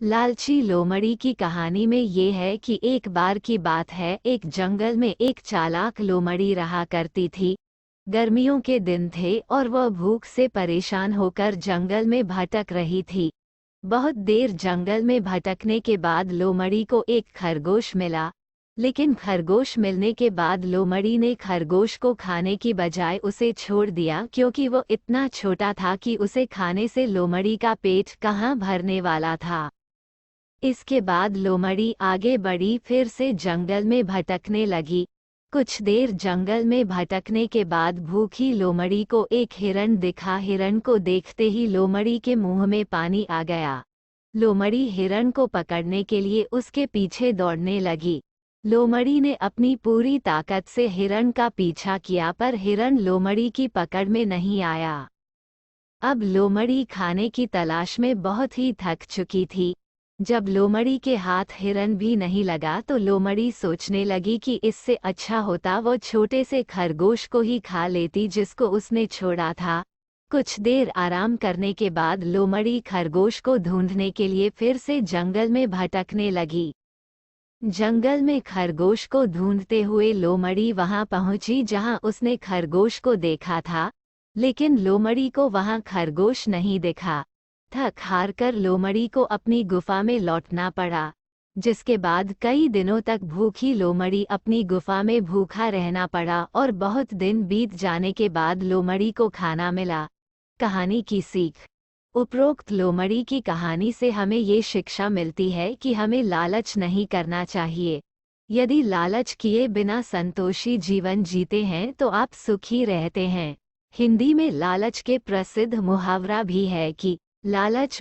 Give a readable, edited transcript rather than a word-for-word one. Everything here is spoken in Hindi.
लालची लोमड़ी की कहानी में ये है कि एक बार की बात है, एक जंगल में एक चालाक लोमड़ी रहा करती थी। गर्मियों के दिन थे और वह भूख से परेशान होकर जंगल में भटक रही थी। बहुत देर जंगल में भटकने के बाद लोमड़ी को एक खरगोश मिला। लेकिन खरगोश मिलने के बाद लोमड़ी ने खरगोश को खाने की बजाय उसे छोड़ दिया, क्योंकि वो इतना छोटा था कि उसे खाने से लोमड़ी का पेट कहाँ भरने वाला था। इसके बाद लोमड़ी आगे बढ़ी, फिर से जंगल में भटकने लगी। कुछ देर जंगल में भटकने के बाद भूखी लोमड़ी को एक हिरण दिखा। हिरण को देखते ही लोमड़ी के मुंह में पानी आ गया। लोमड़ी हिरण को पकड़ने के लिए उसके पीछे दौड़ने लगी। लोमड़ी ने अपनी पूरी ताकत से हिरण का पीछा किया, पर हिरण लोमड़ी की पकड़ में नहीं आया। अब लोमड़ी खाने की तलाश में बहुत ही थक चुकी थी। जब लोमड़ी के हाथ हिरन भी नहीं लगा तो लोमड़ी सोचने लगी कि इससे अच्छा होता वो छोटे से खरगोश को ही खा लेती जिसको उसने छोड़ा था। कुछ देर आराम करने के बाद लोमड़ी खरगोश को ढूंढने के लिए फिर से जंगल में भटकने लगी। जंगल में खरगोश को ढूंढते हुए लोमड़ी वहां पहुंची जहां उसने खरगोश को देखा था, लेकिन लोमड़ी को वहां खरगोश नहीं दिखा। थक हार कर लोमड़ी को अपनी गुफा में लौटना पड़ा, जिसके बाद कई दिनों तक भूखी लोमड़ी अपनी गुफा में भूखा रहना पड़ा और बहुत दिन बीत जाने के बाद लोमड़ी को खाना मिला। कहानी की सीख। उपरोक्त लोमड़ी की कहानी से हमें ये शिक्षा मिलती है कि हमें लालच नहीं करना चाहिए। यदि लालच किए बिना संतोषी जीवन जीते हैं तो आप सुखी रहते हैं। हिंदी में लालच के प्रसिद्ध मुहावरा भी है कि लालच